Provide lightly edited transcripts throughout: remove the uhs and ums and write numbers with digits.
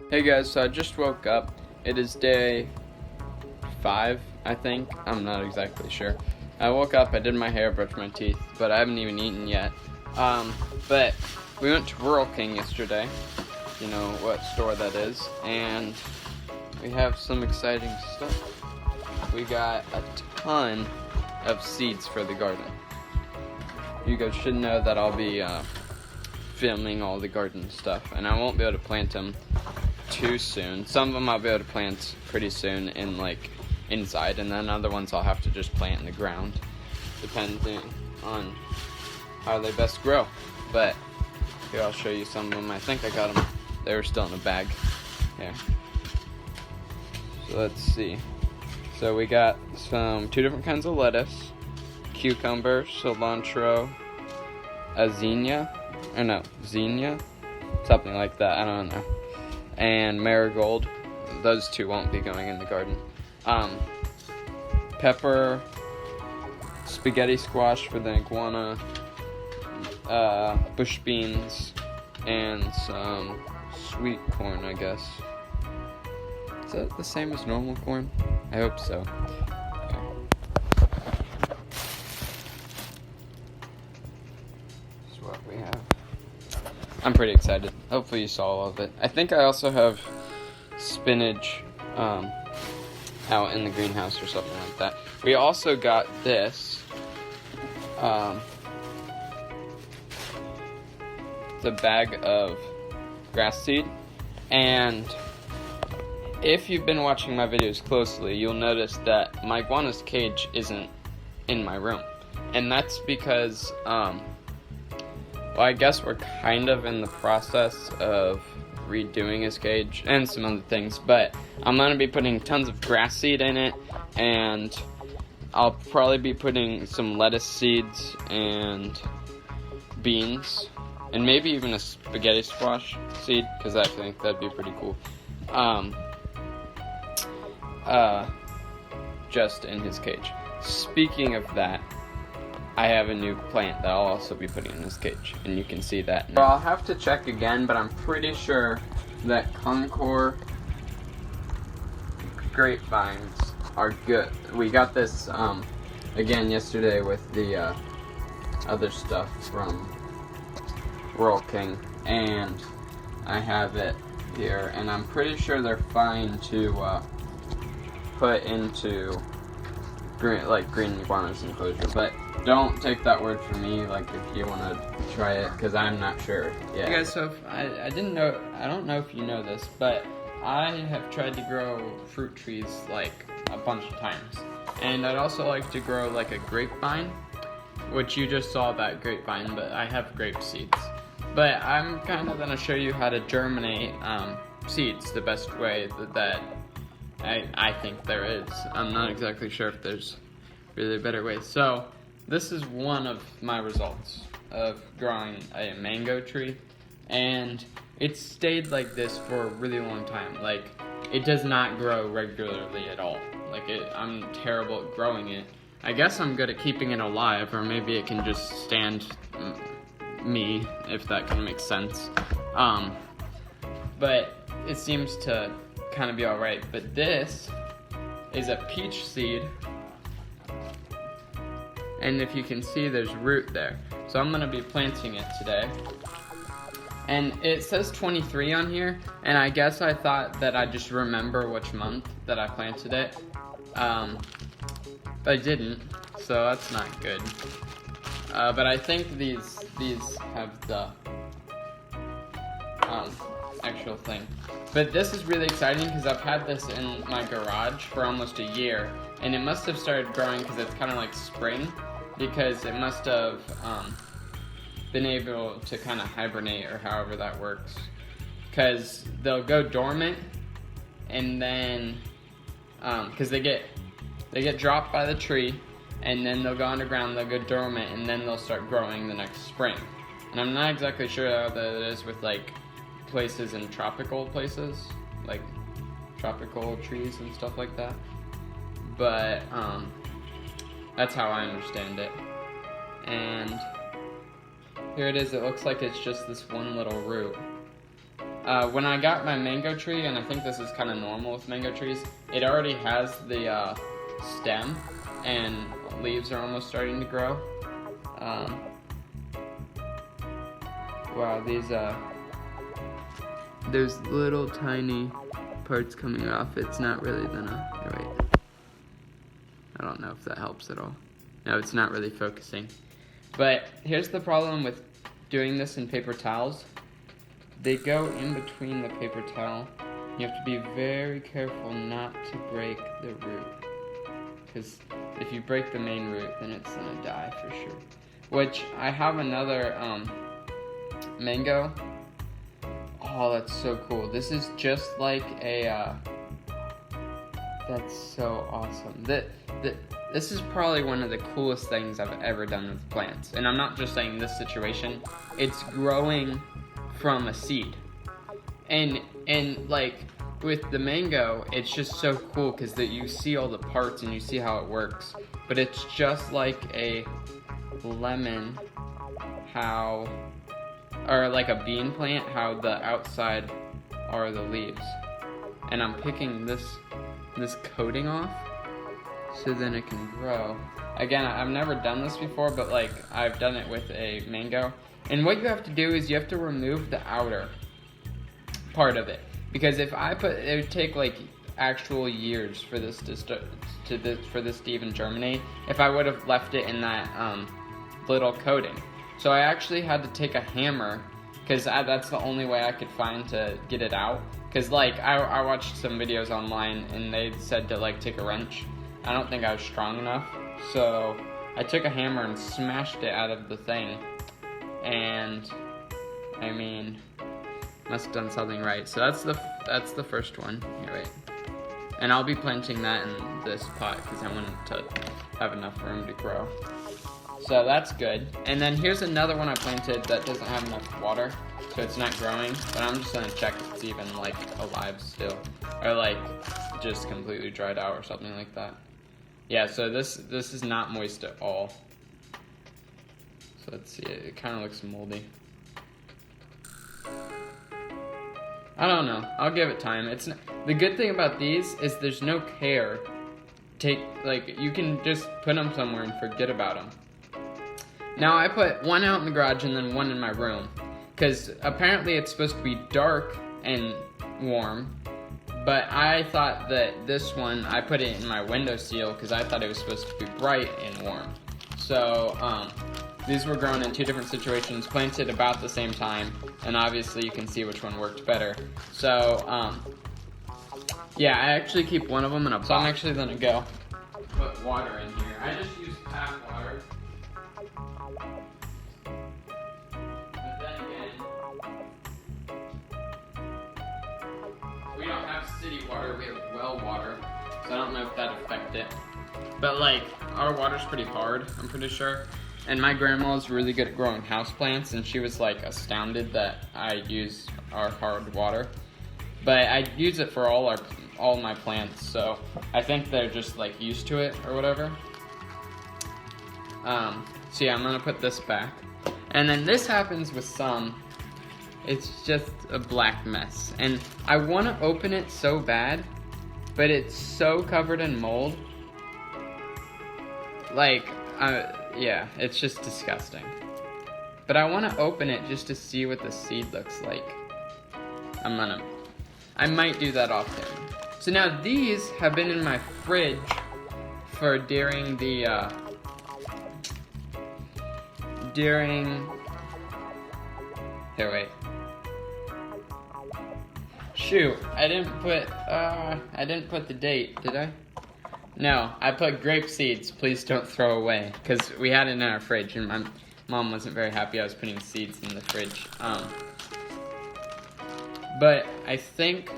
Hey guys, so I just woke up. It is day 5, I think. I'm not exactly sure. I woke up, I did my hair, brushed my teeth, but I haven't even eaten yet. But we went to Rural King yesterday. You know what store that is. And we have some exciting stuff. We got a ton of seeds for the garden. You guys should know that I'll be filming all the garden stuff, and I won't be able to plant them too soon. Some of them I'll be able to plant pretty soon in inside, and then other ones I'll have to just plant in the ground, depending on how they best grow. But here, I'll show you some of them. I think I got them. They were still in a bag. Here. So let's see. So we got two different kinds of lettuce, cucumber, cilantro, zinnia, something like that. I don't know. And marigold. Those two won't be going in the garden. Pepper, spaghetti squash for the iguana, bush beans, and some sweet corn, I guess. Is that the same as normal corn? I hope so. Okay. This is what we have. I'm pretty excited. Hopefully you saw all of it. I think I also have spinach out in the greenhouse or something like that. We also got this. It's a bag of grass seed. And if you've been watching my videos closely, you'll notice that my iguana's cage isn't in my room. And that's because, well, I guess we're kind of in the process of redoing his cage and some other things, but I'm going to be putting tons of grass seed in it, and I'll probably be putting some lettuce seeds and beans, and maybe even a spaghetti squash seed, because I think that'd be pretty cool. Just in his cage. Speaking of that, I have a new plant that I'll also be putting in this cage, and you can see that now. Well, I'll have to check again, but I'm pretty sure that Concord grapevines are good. We got this again yesterday with the other stuff from Rural King, and I have it here, and I'm pretty sure they're fine to put into green iguanas enclosure, but don't take that word from me, if you want to try it, because I'm not sure yet. Hey guys, so I don't know if you know this, but I have tried to grow fruit trees a bunch of times. And I'd also like to grow a grapevine, which you just saw that grapevine, but I have grape seeds. But I'm kind of going to show you how to germinate seeds the best way that I think there is. I'm not exactly sure if there's really a better way. So this is one of my results of growing a mango tree, and it's stayed like this for a really long time. It does not grow regularly at all. I'm terrible at growing it. I guess I'm good at keeping it alive, or maybe it can just stand me, if that kind of makes sense. But it seems to kind of be alright. But this is a peach seed, and if you can see, there's root there. So I'm going to be planting it today. And it says 23 on here, and I guess I thought that I'd just remember which month that I planted it. But I didn't, so that's not good. But I think these have the actual thing. But this is really exciting because I've had this in my garage for almost a year, and it must have started growing because it's kind of like spring, because it must have been able to kind of hibernate, or however that works, because they'll go dormant, and then because they get dropped by the tree, and then they'll go underground, they'll go dormant, and then they'll start growing the next spring. And I'm not exactly sure how that is with places in tropical places, tropical trees and stuff like that, but that's how I understand it. And here it is. It looks like it's just this one little root, when I got my mango tree, and I think this is kind of normal with mango trees, it already has the stem, and leaves are almost starting to grow. Wow, there's little tiny parts coming off. It's not really gonna, wait. I don't know if that helps at all. No, it's not really focusing. But here's the problem with doing this in paper towels. They go in between the paper towel. You have to be very careful not to break the root. Because if you break the main root, then it's gonna die for sure. Which, I have another mango. Oh, that's so cool. This is just like a, that's so awesome. This is probably one of the coolest things I've ever done with plants. And I'm not just saying this situation. It's growing from a seed. And like, with the mango, it's just so cool because you see all the parts and you see how it works. But it's just like a lemon, or like a bean plant, how the outside are the leaves. And I'm picking this coating off so then it can grow. Again, I've never done this before, but like I've done it with a mango. And what you have to do is you have to remove the outer part of it. Because if I it would take like actual years for this to even germinate if I would have left it in that little coating. So I actually had to take a hammer, because that's the only way I could find to get it out. Because like I watched some videos online and they said to like take a wrench. I don't think I was strong enough, so I took a hammer and smashed it out of the thing. And I mean, must have done something right. So that's the first one. Here, wait. And I'll be planting that in this pot because I want it to have enough room to grow. So that's good. And then here's another one I planted that doesn't have enough water, so it's not growing. But I'm just gonna check if it's even like alive still, or like just completely dried out or something like that. Yeah. So this is not moist at all. So let's see. It kind of looks moldy. I don't know. I'll give it time. The good thing about these is there's no care. You can just put them somewhere and forget about them. Now I put one out in the garage and then one in my room, because apparently it's supposed to be dark and warm, but I thought that this one, I put it in my windowsill because I thought it was supposed to be bright and warm. So these were grown in two different situations, planted about the same time, and obviously you can see which one worked better. So yeah, I actually keep one of them in a box. So I'm actually gonna go put water in here. I just use tap water. But then again, we don't have city water, we have well water, so I don't know if that'd affect it. But like, our water's pretty hard, I'm pretty sure. And my grandma's really good at growing houseplants, and she was like astounded that I use our hard water. But I use it for all my plants, so I think they're just like used to it or whatever. So yeah, I'm gonna put this back. And then this happens with some. It's just a black mess. And I wanna open it so bad, but it's so covered in mold. Like, yeah, it's just disgusting. But I want to open it just to see what the seed looks like. I might do that off camera. So now these have been in my fridge for during the, here, wait. Shoot, I didn't put the date, did I? No, I put grape seeds, please don't throw away, because we had it in our fridge, and my mom wasn't very happy I was putting seeds in the fridge. But I think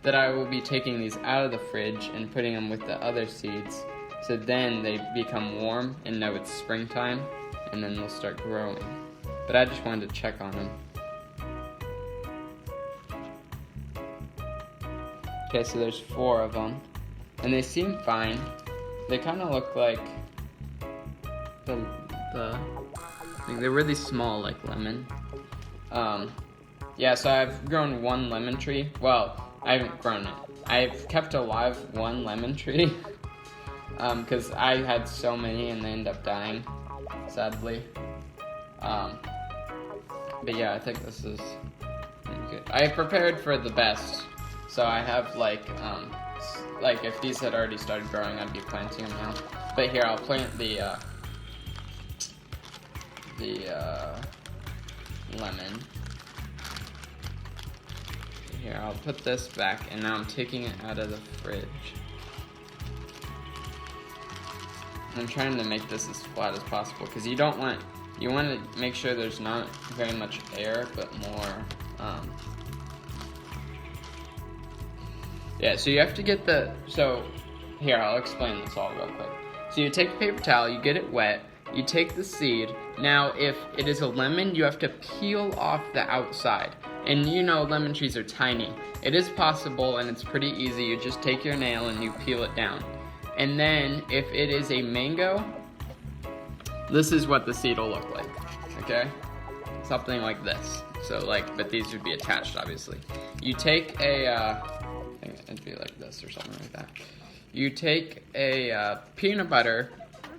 that I will be taking these out of the fridge and putting them with the other seeds, so then they become warm and know it's springtime, and then they'll start growing. But I just wanted to check on them. Okay, so there's 4 of them. And they seem fine. They kind of look like they're really small, like lemon. Yeah, so I've grown one lemon tree. Well, I haven't grown it. I've kept alive one lemon tree. Because I had so many and they ended up dying, sadly. But yeah, I think this is good. I prepared for the best. So I have like if these had already started growing, I'd be planting them now. But here, I'll plant the lemon. Here, I'll put this back, and now I'm taking it out of the fridge. I'm trying to make this as flat as possible, because you want to make sure there's not very much air, but more, yeah, so you have to get here, I'll explain this all real quick. So you take a paper towel, you get it wet, you take the seed. Now, if it is a lemon, you have to peel off the outside. And you know lemon trees are tiny. It is possible, and it's pretty easy. You just take your nail and you peel it down. And then, if it is a mango, this is what the seed will look like, okay? Something like this. So, but these would be attached, obviously. You take I think it'd be like this or something like that. You take a peanut butter,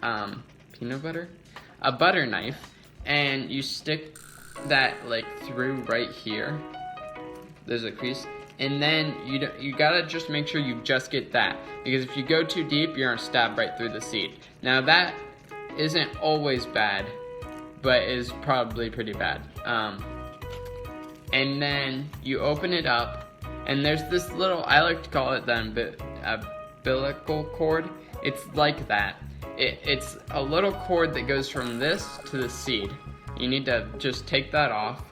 a butter knife, and you stick that through right here. There's a crease. And then you gotta just make sure you just get that, because if you go too deep, you're gonna stab right through the seed. Now that isn't always bad, but is probably pretty bad. And then you open it up, and there's this little, I like to call it the umbilical cord. It's like that. It's a little cord that goes from this to the seed. You need to just take that off,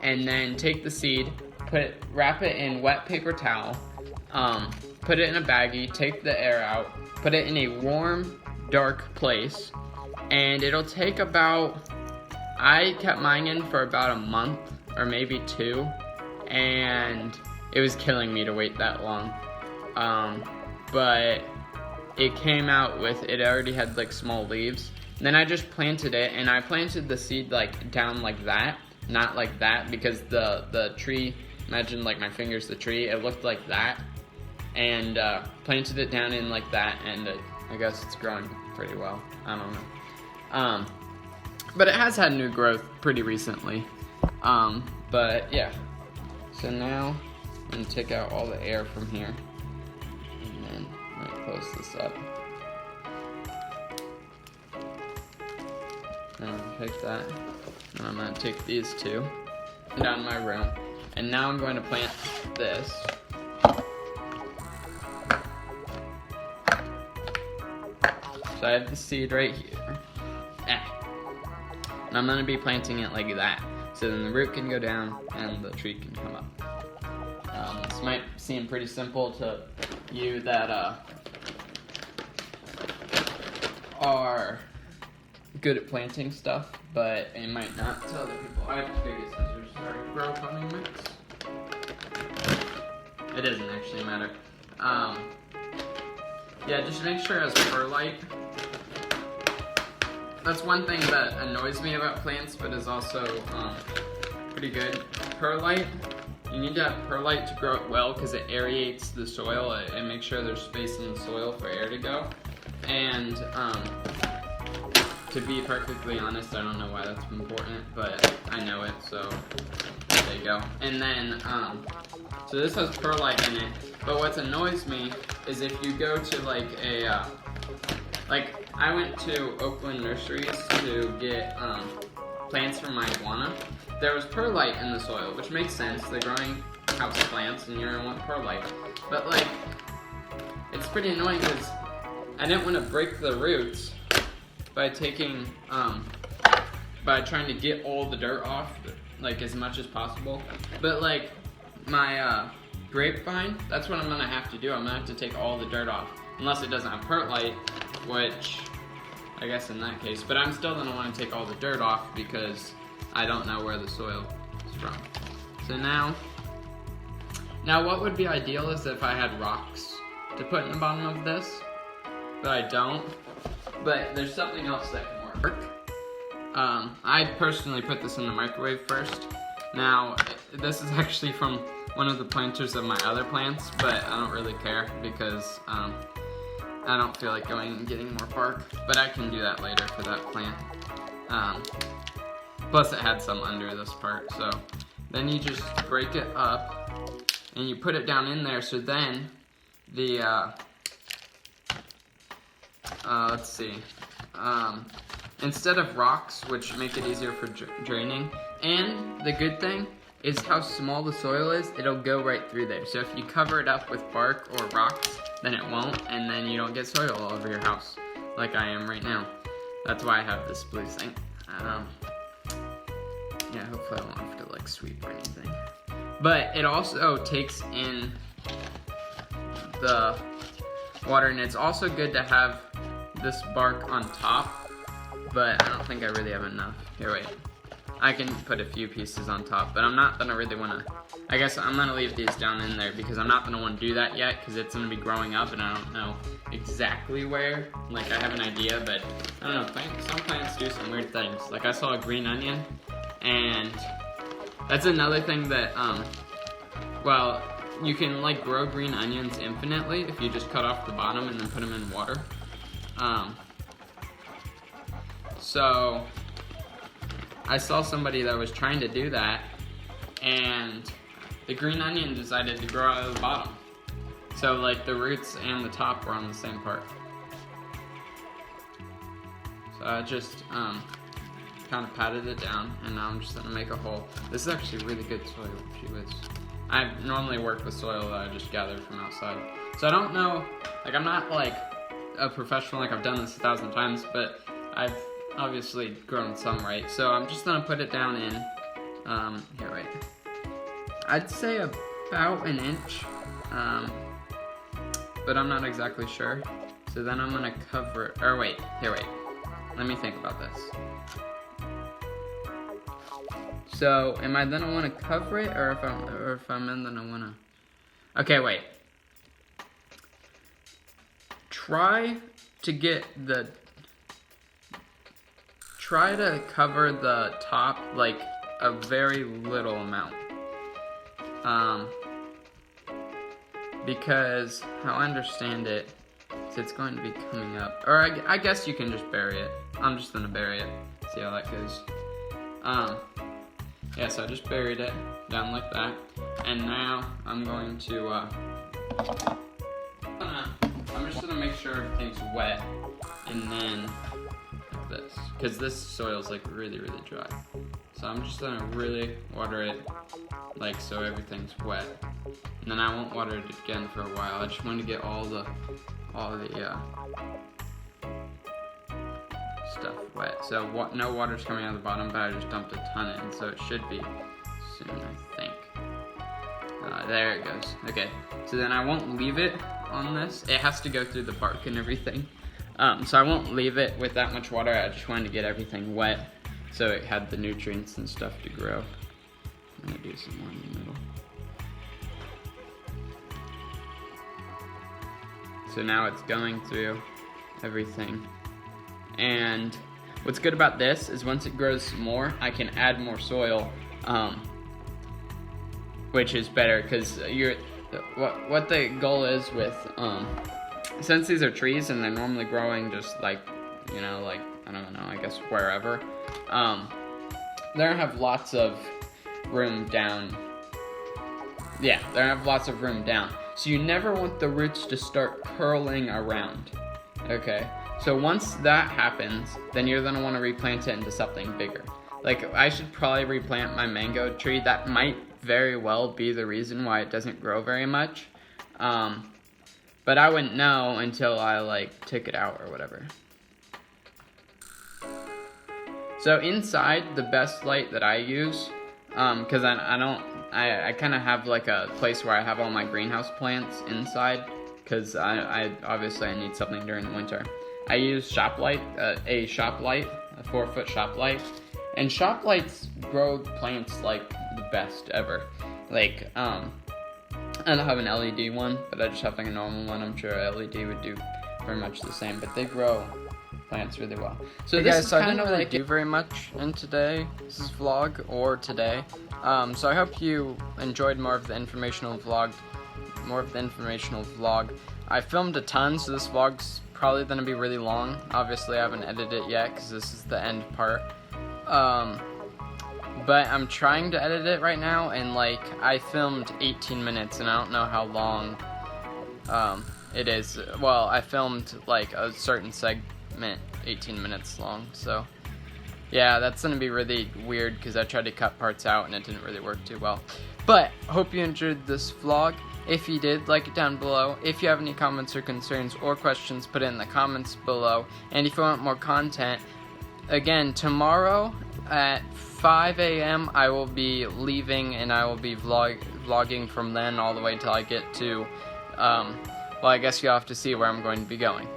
and then take the seed, wrap it in wet paper towel, put it in a baggie, take the air out, put it in a warm, dark place, and it'll take I kept mine in for about a month, or maybe 2, and it was killing me to wait that long. But it came out it already had small leaves. And then I just planted it, and I planted the seed down like that, not like that, because the tree, imagine my finger's the tree, it looked like that, and planted it down in like that, and I guess it's growing pretty well. I don't know. But it has had new growth pretty recently. But yeah. So now I'm gonna take out all the air from here, and then I'm gonna close this up. And I'm gonna take that, and I'm gonna take these two down my room, and now I'm going to plant this. So I have the seed right here, and I'm gonna be planting it like that, so then the root can go down and the tree can come up. This might seem pretty simple to you that are good at planting stuff, but it might not to other people. I have to go get scissors. Sorry, grow plumbing mix. It doesn't actually matter. Yeah, just make sure it has perlite. That's one thing that annoys me about plants, but is also pretty good. Perlite. You need to have perlite to grow it well, because it aerates the soil and makes sure there's space in the soil for air to go. And to be perfectly honest, I don't know why that's important, but I know it, so there you go. And then, so this has perlite in it, but what annoys me is if you go to I went to Oakland Nurseries to get plants from my iguana. There was perlite in the soil, which makes sense. They're growing house plants, and you're gonna want perlite. But it's pretty annoying because I didn't want to break the roots by by trying to get all the dirt off, as much as possible. But my grapevine, that's what I'm gonna have to do. I'm gonna have to take all the dirt off, unless it doesn't have perlite, which I guess in that case. But I'm still gonna want to take all the dirt off because I don't know where the soil is from. So now what would be ideal is if I had rocks to put in the bottom of this, but I don't. But there's something else that can work. I personally put this in the microwave first, Now, this is actually from one of the planters of my other plants, but I don't really care because I don't feel like going and getting more bark, but I can do that later for that plant. Plus it had some under this part, so then you just break it up and you put it down in there, so then the, let's see, instead of rocks, which make it easier for draining, and the good thing is how small the soil is, it'll go right through there. So if you cover it up with bark or rocks, then it won't, and then you don't get soil all over your house, like I am right now. That's why I have this blue thing. Yeah, hopefully I won't have to like sweep or anything. But it also takes in the water, and it's also good to have this bark on top, but I don't think I really have enough. Here, wait. I can put a few pieces on top, but I'm not gonna really wanna, I guess I'm gonna leave these down in there because I'm not gonna wanna do that yet because it's gonna be growing up and I don't know exactly where. Like I have an idea, but I don't know, some plants do some weird things. Like I saw a green onion, and that's another thing that, well, you can like grow green onions infinitely if you just cut off the bottom and then put them in water. So I saw somebody that was trying to do that, and the green onion decided to grow out of the bottom. So like the roots and the top were on the same part. So I just kind of patted it down, and now I'm just gonna make a hole. This is actually really good soil, gee whiz. I normally work with soil that I just gathered from outside. So I don't know, like I'm not like a professional, like I've done this 1,000 times, but I've obviously grown some right. So I'm just gonna put it down in, here, wait. I'd say about an inch, but I'm not exactly sure. So then I'm gonna cover it, or wait, here, wait. Let me think about this. So am I then I wanna cover it, or if I'm in then I wanna, okay, wait. Try to cover the top like a very little amount. Because how I understand it is it's going to be coming up. Or I guess you can just bury it. I'm just gonna bury it. See how that goes. Yeah, so I just buried it down like that. And now I'm going to, I'm just gonna make sure everything's wet, and then like this, because this soil's like really, really dry. So I'm just gonna really water it, like so everything's wet. And then I won't water it again for a while. I just want to get all the stuff wet. So no water's coming out of the bottom, but I just dumped a ton in, so it should be soon, I think. There it goes. Okay, so then I won't leave it on this. It has to go through the bark and everything. So I won't leave it with that much water. I just wanted to get everything wet so it had the nutrients and stuff to grow. I'm gonna do some more in the middle. So now it's going through everything. And what's good about this is once it grows some more, I can add more soil, which is better because what the goal is with, since these are trees and they're normally growing just like, you know, like, I don't know, I guess wherever, they don't have lots of room down. Yeah, they don't have lots of room down. So you never want the roots to start curling around, okay? So once that happens, then you're gonna wanna replant it into something bigger. Like, I should probably replant my mango tree. That might very well be the reason why it doesn't grow very much. But I wouldn't know until I, like, took it out or whatever. So inside, the best light that I use, because I kind of have, like, a place where I have all my greenhouse plants inside, because I obviously need something during the winter. I use shop light, a 4-foot shop light, and shop lights grow plants like the best ever. Like, I don't have an LED one, but I just have like a normal one. I'm sure a LED would do very much the same, but they grow plants really well. So Hey this guys, is so I kind didn't of really like do very much in today's vlog or today. So I hope you enjoyed more of the informational vlog. I filmed a ton, so this vlog's probably going to be really long. Obviously, I haven't edited it yet because this is the end part. But I'm trying to edit it right now, and like I filmed 18 minutes, and I don't know how long it is. Well, I filmed like a certain segment 18 minutes long, so yeah, that's gonna be really weird because I tried to cut parts out and it didn't really work too well. But hope you enjoyed this vlog. If you did, like it down below. If you have any comments or concerns or questions, put it in the comments below. And if you want more content, again, tomorrow at 5 a.m. I will be leaving, and I will be vlogging from then all the way till I get to, well, I guess you'll have to see where I'm going to be going.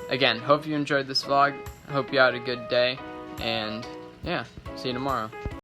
Again, hope you enjoyed this vlog. Hope you had a good day, and yeah, see you tomorrow.